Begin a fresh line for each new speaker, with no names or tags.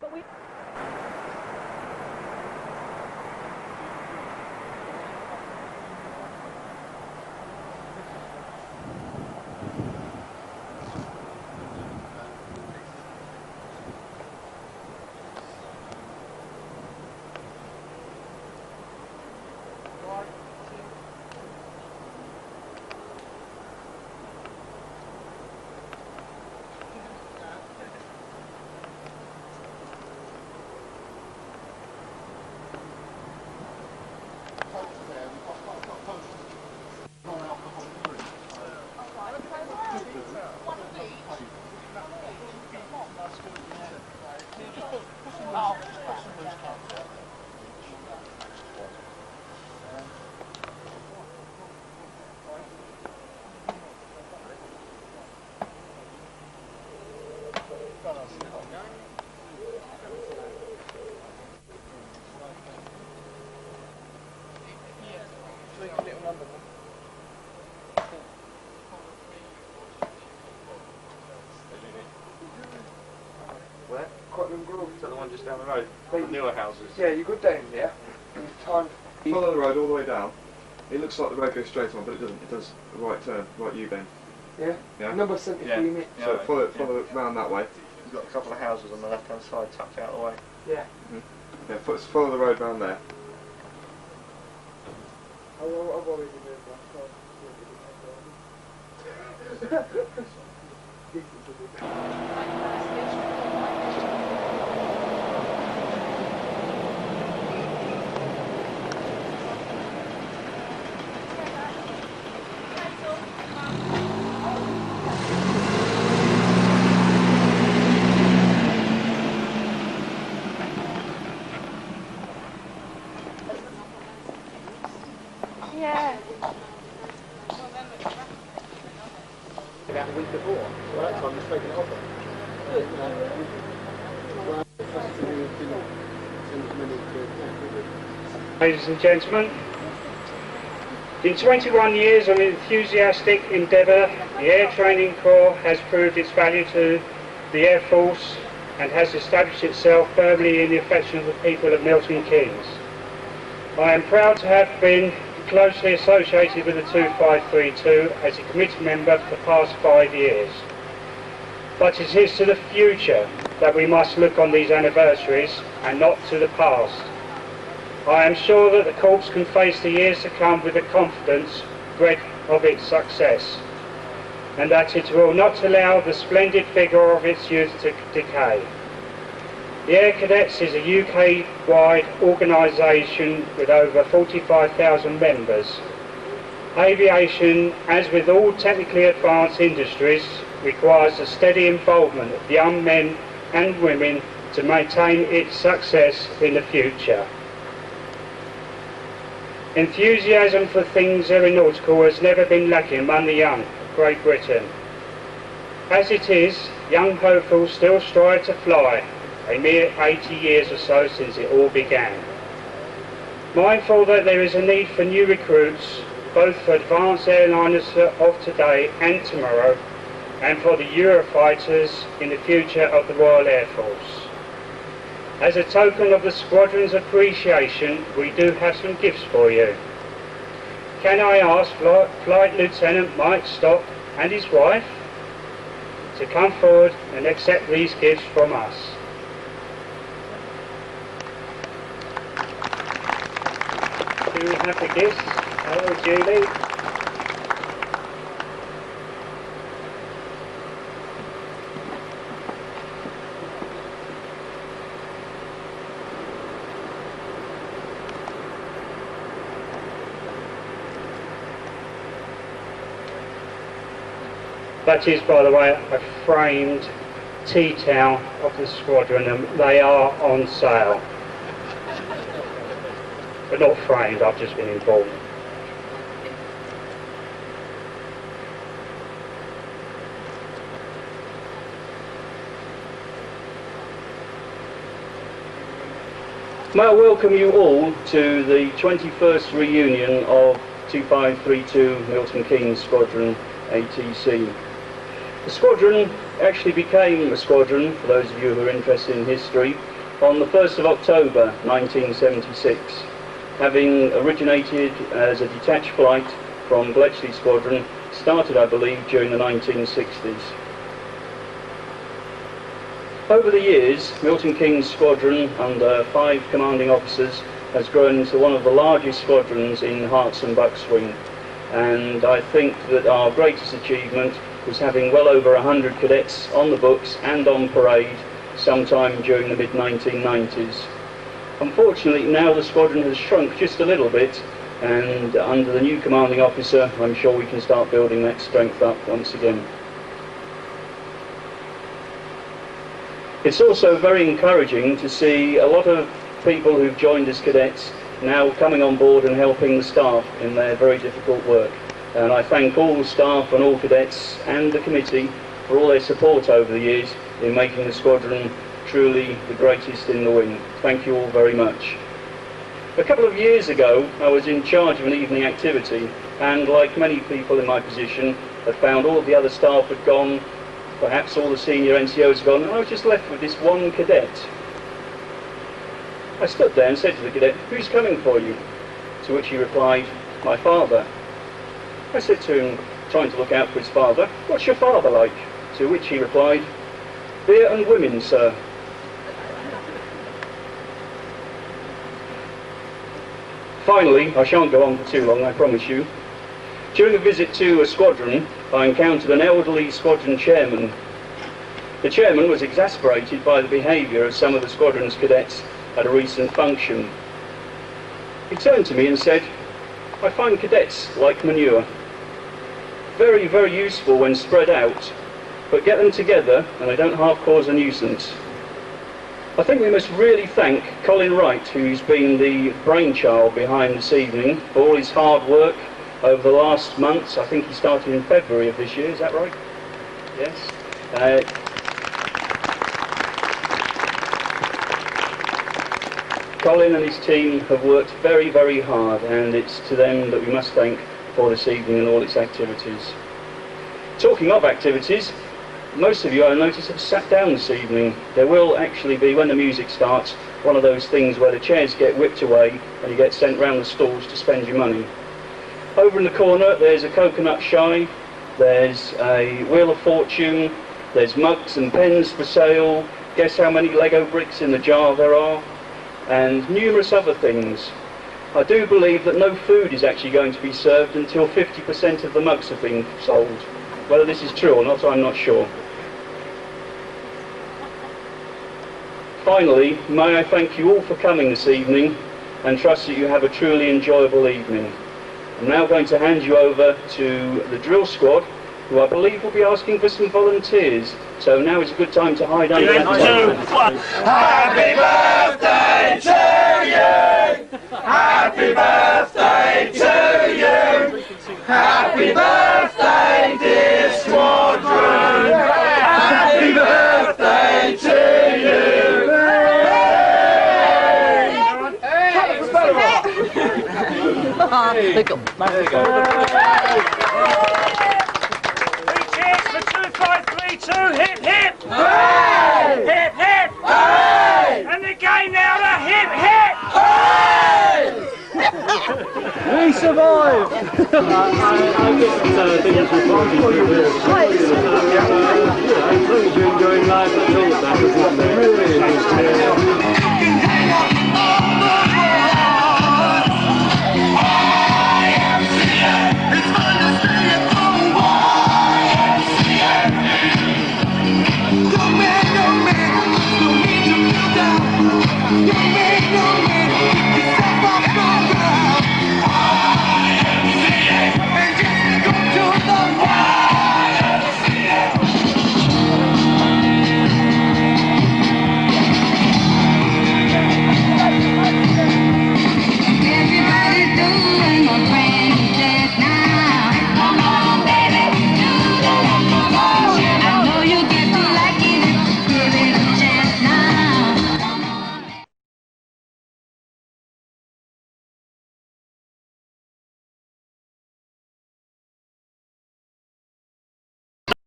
But we...
Where? Cotton Grove. Is that the one just down the road? The newer houses.
Yeah, you go down there. Time.
Follow the road all the way down. It looks like the road goes straight on, but it doesn't. It does a right turn, right U-bend.
Yeah.
Yeah.
Number 73, mate.
So follow round that way.
You've got a couple of houses on the left-hand side tucked out of the way.
Yeah.
Yeah. Follow the road round there.
I've already moved that.
Yeah.
About a week before, so that time it's taken it off.
Ladies and gentlemen, in 21 years of enthusiastic endeavour, the Air Training Corps has proved its value to the Air Force and has established itself firmly in the affection of the people of Milton Keynes. I am proud to have been closely associated with the 2532 as a committee member for the past 5 years. But it is to the future that we must look on these anniversaries and not to the past. I am sure that the Corps can face the years to come with the confidence bred of its success, and that it will not allow the splendid figure of its youth to decay. The Air Cadets is a UK-wide organisation with over 45,000 members. Aviation, as with all technically advanced industries, requires the steady involvement of young men and women to maintain its success in the future. Enthusiasm for things aeronautical has never been lacking among the young of Great Britain. As it is, young hopefuls still strive to fly, a mere 80 years or so since it all began. Mindful that there is a need for new recruits, both for advanced airliners of today and tomorrow, and for the Eurofighters in the future of the Royal Air Force. As a token of the squadron's appreciation, we do have some gifts for you. Can I ask Flight Lieutenant Mike Stock and his wife to come forward and accept these gifts from us? Do we have the gifts? Hello, Julie. That is, by the way, a framed tea towel of the squadron, and they are on sale. But not framed, I've just been informed.
May I welcome you all to the 21st reunion of 2532 Milton Keynes Squadron ATC. The squadron actually became a squadron, for those of you who are interested in history, on the 1st of October 1976, having originated as a detached flight from Bletchley Squadron, started I believe during the 1960s. Over the years, Milton Keynes Squadron, under 5 commanding officers, has grown into one of the largest squadrons in Herts and Bucks Swing, and I think that our greatest achievement was having well over 100 cadets on the books and on parade sometime during the mid-1990s. Unfortunately, now the squadron has shrunk just a little bit, and under the new commanding officer, I'm sure we can start building that strength up once again. It's also very encouraging to see a lot of people who've joined as cadets now coming on board and helping the staff in their very difficult work. And I thank all the staff and all cadets and the committee for all their support over the years in making the squadron truly the greatest in the wing. Thank you all very much. A couple of years ago, I was in charge of an evening activity, and like many people in my position, had found all of the other staff had gone, perhaps all the senior NCOs had gone, and I was just left with this one cadet. I stood there and said to the cadet, "Who's coming for you?" To which he replied, "My father." I said to him, trying to look out for his father, "What's your father like?" To which he replied, "Beer and women, sir." Finally, I shan't go on for too long, I promise you. During a visit to a squadron, I encountered an elderly squadron chairman. The chairman was exasperated by the behaviour of some of the squadron's cadets at a recent function. He turned to me and said, "I find cadets like manure. Very, very useful when spread out, but get them together and they don't half cause a nuisance." I think we must really thank Colin Wright, who's been the brainchild behind this evening, for all his hard work over the last months. I think he started in February of this year, is that right? Yes. Colin and his team have worked very, very hard, and it's to them that we must thank for this evening and all its activities. Talking of activities, most of you, I notice, have sat down this evening. There will actually be, when the music starts, one of those things where the chairs get whipped away and you get sent round the stalls to spend your money. Over in the corner there's a coconut shy, there's a wheel of fortune, there's mugs and pens for sale, guess how many Lego bricks in the jar there are, and numerous other things. I do believe that no food is actually going to be served until 50% of the mugs have been sold. Whether this is true or not, I'm not sure. Finally, may I thank you all for coming this evening and trust that you have a truly enjoyable evening. I'm now going to hand you over to the drill squad, who I believe will be asking for some volunteers. So now is a good time to hide under that table.
Happy birthday to you! Happy birthday to you! Happy birthday, dear squadron! Happy birthday to you!
There you go.
Three cheers for 2532, hip hip!
Hooray!
Hip hip!
Hooray!
And again now the hip hip!
Hooray!
We survived!
I guess things are